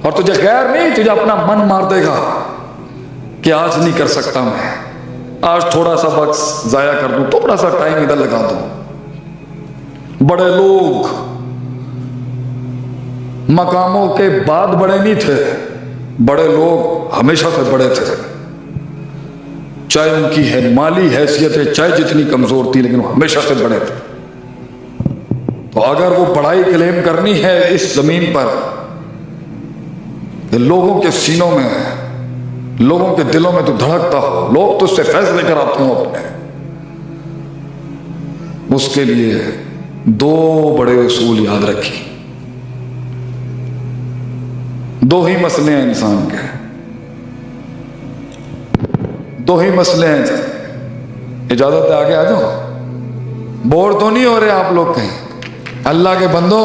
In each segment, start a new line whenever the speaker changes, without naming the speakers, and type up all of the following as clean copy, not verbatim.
और तुझे गैर नहीं, तुझे अपना मन मार देगा कि आज नहीं कर सकता मैं, आज थोड़ा सा वक्त जाया कर दूं, थोड़ा सा टाइम इधर लगा दूं। बड़े लोग मकामों के बाद बड़े नहीं थे, बड़े लोग हमेशा से बड़े थे, चाहे उनकी है माली हैसियत है चाहे जितनी कमजोर थी, लेकिन वो हमेशा से बड़े थे। तो अगर वो बड़ाई क्लेम करनी है इस जमीन पर, लोगों के सीनों में, लोगों के दिलों में तो धड़कता हो, लोग तो उससे फैसले कराते हो अपने, उसके लिए दो बड़े उसूल याद रखिए। दो ही मसले हैं इंसान के, दो ही मसले हैं। इजाजत है आगे आ जाओ, बोर तो नहीं हो रहे आप लोग कहीं? अल्लाह के बंदो,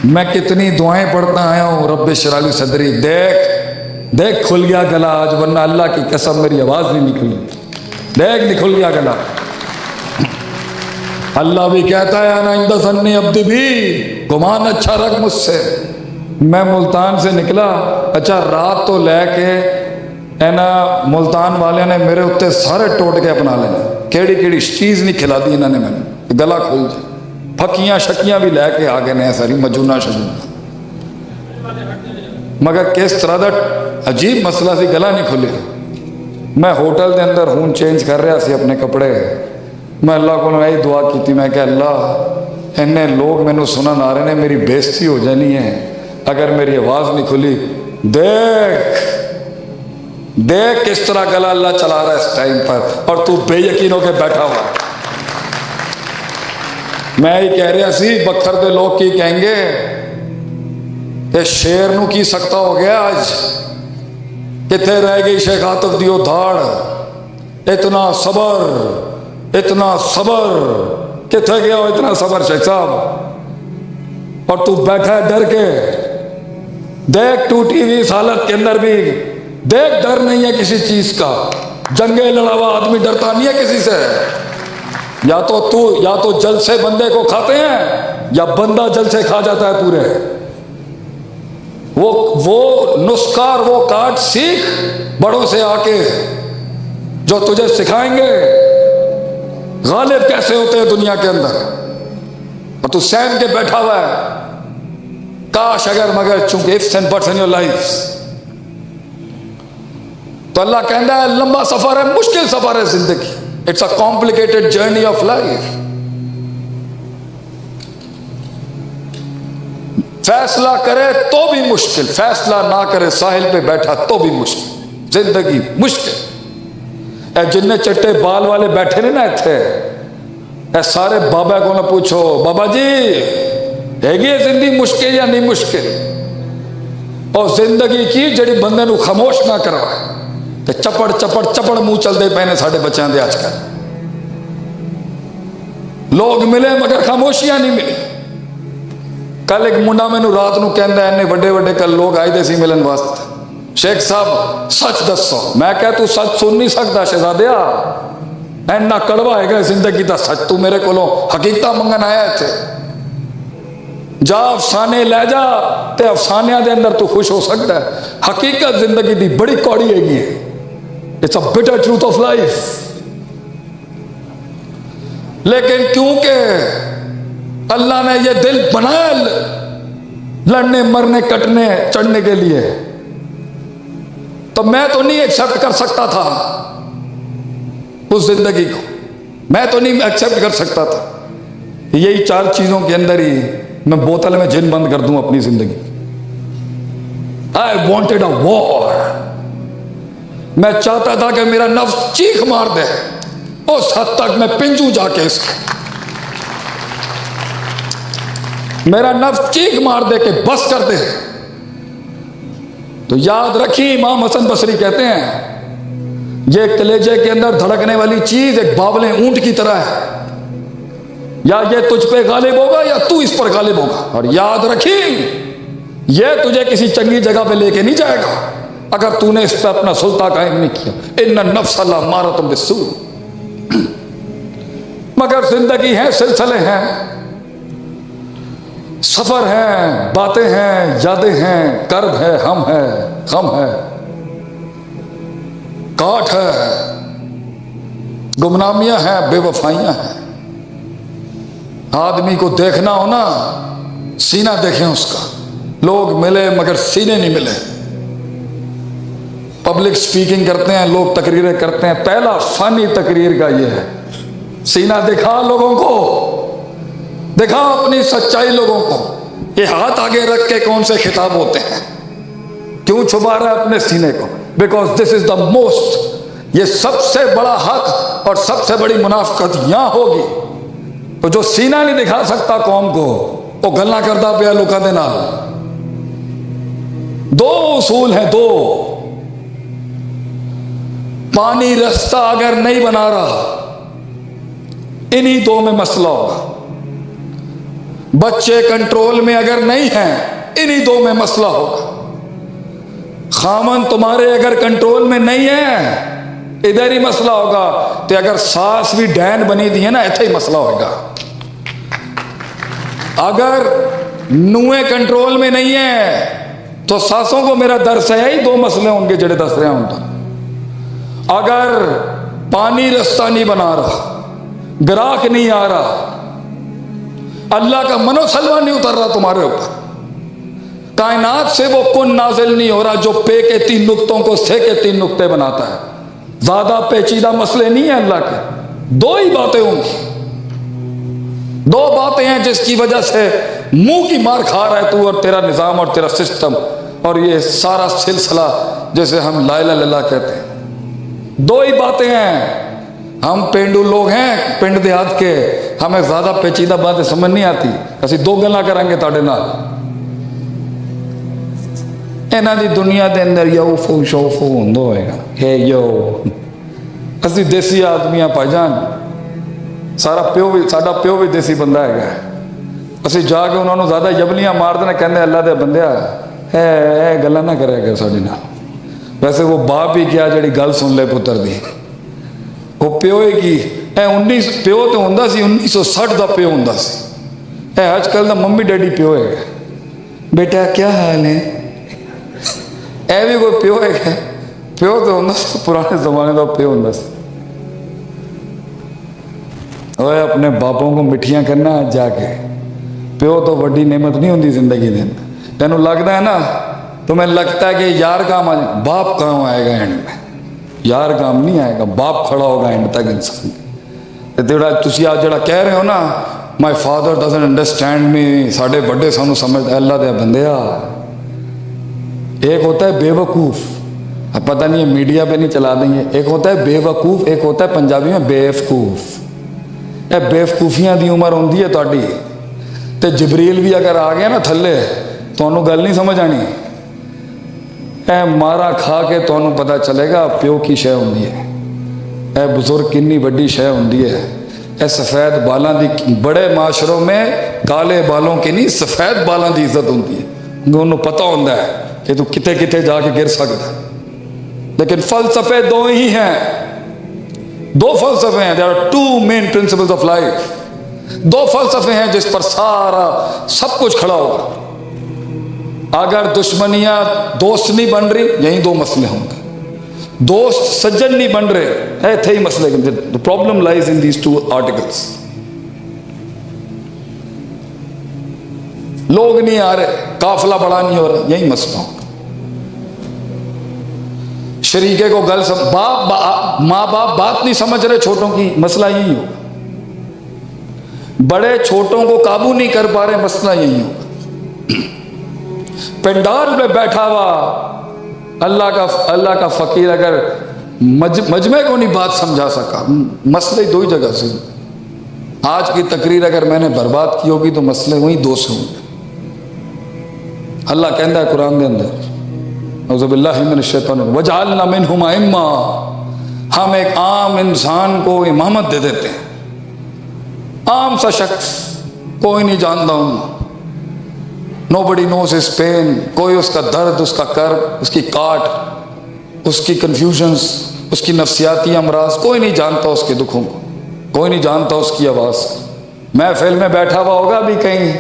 मैं कितनी दुआएं पढ़ता आया हूं, रब्बे इश्रह ली सदरी, देख देख खुल गया गला आज, वरना अल्लाह की कसम मेरी आवाज नहीं निकली, देख नहीं खुल गया गला। अल्लाह भी कहता है ना इंदा सन्नी अब्दी भी, गुमान अच्छा रख मुझसे। मैं मुल्तान से निकला, अच्छा रात तो लेके है ना, मुल्तान वाले ने मेरे उत्ते सारे टोट के अपना लेने, केड़ी केड़ी चीज नहीं खिला दी इन्होंने मैंने, गला खोल जाए, फकियां शकियां भी लैके आ गए ने सारी, मजूना शजूना, मगर किस तरह का अजीब मसला सी, गला नहीं खुले। मैं होटल के अंदर हूँ चेंज कर रहा सी अपने कपड़े, मैं अल्लाह को यही दुआ की, मैं क्या अल्लाह इन्ने लोग मैनू सुनन आ रहे हैं, मेरी बेइज्जती हो जानी है अगर मेरी आवाज नहीं खुली। देख देख किस तरह गला अल्लाह चला रहा है इस टाइम पर, और तू बेयकीन होकर बैठा हुआ। मैं ही कह रहा सी बखर के लोग की कहेंगे कि शेर नू की सकता हो गया आज, किथे रह गई शेख आतिफ दी धाड़, इतना सबर, इतना सबर, किथे गया हो इतना सबर शेख साहब, और तू बैठा है डर के। देख टूटी हुई इस हालत के अंदर भी देख, डर नहीं है किसी चीज का, जंगे लड़ा हुआ आदमी डरता नहीं है किसी से। या तो तू, या तो जल से बंदे को खाते हैं, या बंदा जल से खा जाता है पूरे। वो नुस्खा और वो काट सीख बड़ों से आके, जो तुझे सिखाएंगे गालिब कैसे होते हैं दुनिया के अंदर, और तू सहम के बैठा हुआ है। काश अगर मगर चूंकि ifs and buts in your life, तो अल्लाह कहता है लंबा सफर है, मुश्किल सफर है जिंदगी, it's a complicated journey of life. फैसला करे तो भी मुश्किल, फैसला ना करे साहिल पे बैठा तो भी मुश्किल, जिंदगी मुश्किल। जिन्ने चिट्टे बाल वाले बैठे ने ना इत्थे, सारे बाबा को ना पूछो बाबा जी हैगी जिंदगी मुश्किल या नहीं मुश्किल, और जिंदगी की जड़ी बंदे नू खामोश ना करवाए, तो चपड़ चपड़ चपड़ मुंह चलते पे ने साडे बच्चों के आजकल। लोग मिले मगर खामोशियां नहीं मिली। कल एक मुंडा मैनू रात नू कहंदा इन्ने वड्डे वड्डे कल लोग आए सी मिलन वास्ते, शेख साहब सच दसो। मैं कह तू सच सुन नहीं सकता शहजादिया, इन्ना कड़वा है जिंदगी का सच, तू मेरे को हकीकत मंगन आया इत्थे, जा अफसाने लै जा, ते अफसानिया दे अंदर तू खुश हो सकता है। हकीकत जिंदगी की बड़ी कौड़ी हैगी है, it's a bitter truth of life. लेकिन क्योंकि अल्लाह ने ये दिल बनाया लड़ने मरने कटने चढ़ने के लिए, तो मैं तो नहीं एक्सेप्ट कर सकता था उस जिंदगी को, मैं तो नहीं एक्सेप्ट कर सकता था। यही चार चीजों के अंदर ही मैं बोतल में जिन बंद कर दूं अपनी जिंदगी। आई वॉन्टेड अ वॉर, मैं चाहता था कि मेरा नफ्स चीख मार दे, उस हद तक मैं पिंजू जाके इसको, मेरा नफ्स चीख मार दे के बस कर दे। तो याद रखिए इमाम हसन बसरी कहते हैं ये कलेजे के अंदर धड़कने वाली चीज एक बावले ऊंट की तरह है, या ये तुझ पे गालिब होगा या तू इस पर गालिब होगा। और याद रखी ये तुझे किसी चंगी जगह पे लेके नहीं जाएगा अगर तूने इस पर अपना सुल्तान कायम नहीं किया। इन्ना नफ्स अल्लाह मारा तुम बिस्सू, मगर जिंदगी है, सिलसिले हैं, सफर हैं, बातें हैं, यादें हैं, कर्ब है, हम है, गम है, काट है, गुमनामियां हैं, बेवफाइयां हैं। आदमी को देखना हो ना, सीना देखें उसका। लोग मिले मगर सीने नहीं मिले। पब्लिक स्पीकिंग करते हैं, लोग तकरीरें करते हैं, पहला फन ही तकरीर का ये है। सीना दिखा लोगों को, दिखा अपनी सच्चाई लोगों को। ये हाथ आगे रख के कौन से खिताब होते हैं? क्यों छुपा रहा है अपने सीने को? Because this is the most, ये सबसे बड़ा हक और सबसे बड़ी मुनाफकत यहां होगी। तो जो सीना नहीं दिखा सकता कौम को, वो गल्ला करता पिया लोगों के नाल। दो उसूल हैं, दो। पानी रास्ता अगर नहीं बना रहा, इन्हीं दो में मसला होगा। बच्चे कंट्रोल में अगर नहीं हैं, इन्हीं दो में मसला होगा। खामन तुम्हारे अगर कंट्रोल में नहीं है, इधर ही मसला होगा। तो अगर सास भी डैन बनी दी है ना, इतना ही मसला होगा। अगर नुए कंट्रोल में नहीं है, तो सासों को मेरा दर्स है, ही दो मसले होंगे जेड़े दस रहे हैं। अगर पानी रास्ता नहीं बना रहा, ग्राहक नहीं आ रहा, अल्लाह का मनोसलवा नहीं उतर रहा तुम्हारे ऊपर, कायनात से वो कुन नाजिल नहीं हो रहा जो पे के 3 नुक्तों को से के 3 नुक्ते बनाता है। ज्यादा पेचीदा मसले नहीं है अल्लाह के, दो ही बातें होंगी। दो बातें हैं जिसकी वजह से मुंह की मार खा रहा है तू और तेरा निजाम और तेरा सिस्टम और ये सारा सिलसिला, जैसे हम ला इलाहा इल्लल्लाह कहते हैं। दो ही बातें हैं। हम पेंडू लोग हैं, पिंड देहात के, हमें ज्यादा पेचीदा बातें समझ नहीं आती। असि दो गल्लां करांगे तुहाडे नाल। इन्हां दी दुनिया दे अंदर यो फो शोफो हुंदा होएगा, हे यो। असि देसी आदमी आ भाईजान, सारा प्यो भी, साडा प्यो भी देसी बंदा है। असि जाके उन्होंने ज्यादा यबलियां मार देना, कहते अल्लाह दे बंदिया है गल्लां ना करिया कर साडे नाल। वैसे वो बाप ही क्या जड़ी गल सुन ले पुत्र दी, वो प्यो है कि 19 प्यो तो होंदा सी, 1960 का प्यो होंदा सी। अजकल का मम्मी डैडी प्यो है। बेटा क्या हाल है, ए भी कोई प्यो है? प्यो तो होंदा सी, पुराने जमाने का प्यो होंदा सी। ओए अपने बापों को मिठियां करना आज जाके। प्यो तो बड़ी नेमत नहीं होंगी जिंदगी के अंदर। तेनों लगता है ना, तुम्हें लगता है कि यार काम बाप काम आएगा एंड में, यार काम नहीं आएगा, बाप खड़ा होगा एंड तक इंसान। तेरा तुसी आज जड़ा कह रहे हो ना, my father doesn't understand me, साढ़े बड़े सानू समझ, अल्लाह दे बंदिया। एक होता है बेवकूफ़, अब पता नहीं है मीडिया पे नहीं चला देंगे। एक होता है बेवकूफ़, एक होता है पंजाबी में बेवकूफ़। ये बेवकूफियां दी उम्र होंगी है तुहाडी। ते जबरील भी अगर आ गया ना थले, तुहानू गल नहीं समझ आनी। ए मारा खा के तुहानू पता चलेगा प्यो की शय होंदी है, ए बुजुर्ग कितनी वड्डी शय होंदी है। ए सफ़ेद बालों की, बड़े माशरों में काले बालों की नहीं, सफ़ेद बालों की इज्जत होंदी है। उन्होंने पता होंदा है कि तू किते किते जाके गिर सकता। लेकिन फलसफे दो ही हैं, दो फलसफे हैं। There are 2 main principles of life. दो फलसफे हैं जिस पर सारा सब कुछ खड़ा होगा। अगर दुश्मनियां दोस्त नहीं बन रही, यही दो मसले होंगे। दोस्त सज्जन नहीं बन रहे, थे ही मसले। The problem lies in these 2 articles. लोग नहीं आ रहे, काफिला बड़ा नहीं हो रहा, यही मसला होगा। शरीके को गल सब, माँ बाप बात नहीं समझ रहे छोटों की, मसला यही होगा। बड़े छोटों को काबू नहीं कर पा रहे, मसला यही होगा। पंडाल में बैठा हुआ अल्लाह का फकीर अगर मजमे को नहीं बात समझा सका, मसले 2 ही जगह से। आज की तकरीर अगर मैंने बर्बाद की होगी तो मसले वही 2 से होंगे। अल्लाह कहता है कुरान के अंदर, वजअलना मिनहुम अइम्मा, हम एक आम इंसान को इमामत दे देते हैं। आम सा शख्स, कोई नहीं जानता हूं, नोबडी नोस हिज पेन, कोई उसका दर्द, उसका कर्ब, उसकी काट, उसकी कन्फ्यूजन्स, उसकी नफ्सियाती अमराज, कोई नहीं जानता उसके दुखों को, कोई नहीं जानता उसकी आवाज़। महफिल में बैठा हुआ होगा भी कहीं,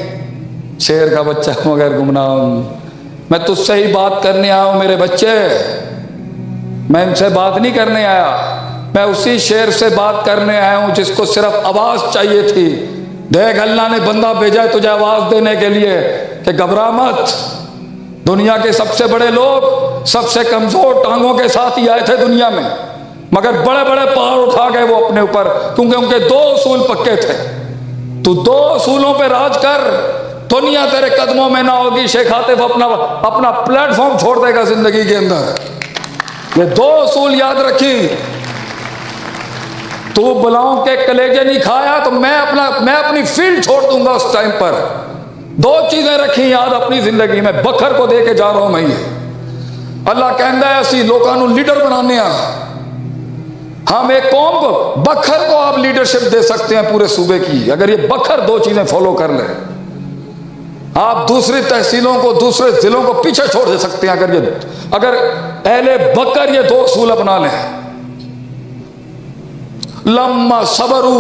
शेर का बच्चा मगर गुमनाम। मैं तुझसे ही बात करने आया हूं मेरे बच्चे, मैं इनसे बात नहीं करने आया। मैं उसी शेर से बात करने आया हूं जिसको सिर्फ आवाज चाहिए थी। देख, अल्लाह ने बंदा भेजा है तुझे आवाज देने के लिए कि घबरा मत। दुनिया के सबसे बड़े लोग सबसे कमजोर टांगों के साथ ही आए थे दुनिया में, मगर बड़े बड़े पहाड़ उठा गए वो अपने ऊपर, क्योंकि उनके दो उसूल पक्के थे। तू दो उसूलों पे राज कर, दुनिया तेरे कदमों में ना होगी। शेख आतिफ अपना प्लेटफॉर्म छोड़ देगा जिंदगी के अंदर। ये दो उसूल याद रखी। तू बुलाओं के कलेजे नहीं खाया तो मैं अपनी फील्ड छोड़ दूंगा उस टाइम पर। दो चीजें रखी याद अपनी जिंदगी में, बखर को दे के जा रहा हूं मैं। ये अल्लाह कहता है असी लोगों को लीडर बनाने हम एक कौम को, बखर को आप लीडरशिप दे सकते हैं पूरे सूबे की, अगर ये बखर दो चीजें फॉलो कर ले। आप दूसरी तहसीलों को, दूसरे जिलों को पीछे छोड़ दे सकते हैं अगर अहले बकर ये दो उसूल अपना लें। लम्मा सबरू,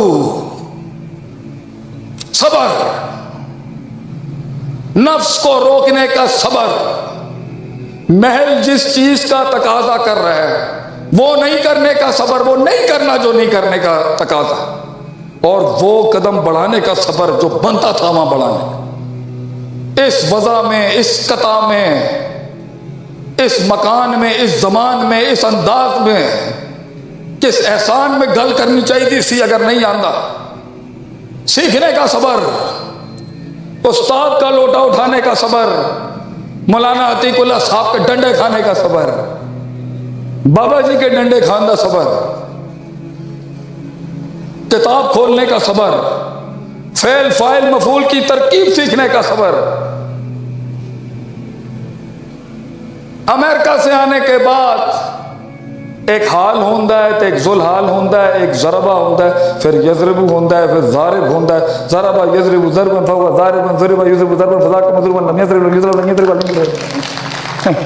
सबर, नफ्स को रोकने का सबर। महल जिस चीज का तकाजा कर रहा है वो नहीं करने का सबर, वो नहीं करना जो नहीं करने का तकाजा, और वो कदम बढ़ाने का सबर जो बनता था वहां बढ़ाने। इस वजह में, इस कता में, इस मकान में, इस जमान में, इस अंदाज में, किस एहसान में गल करनी चाहिए थी अगर नहीं आंदा। सीखने का सबर, उस्ताद का लोटा उठाने का सबर, मौलाना अतीकुल्लाह साहब के डंडे खाने का सबर, बाबा जी के डंडे खाने का सबर, किताब खोलने का सबर, फेल फाइल मफूल की तरकीब सीखने का सबर। अमेरिका से आने के बाद एक हाल होता है, तो एक जुल हाल होता है, एक जरबा होता है, फिर यजरबू होता है, फिर जारिब होता है। जरबा यजरबू जरबन फवा जारिबन जरबा यजरबू जरबन फजा का मजरूबन लम यजरब लम यजरब लम यजरब लम यजरब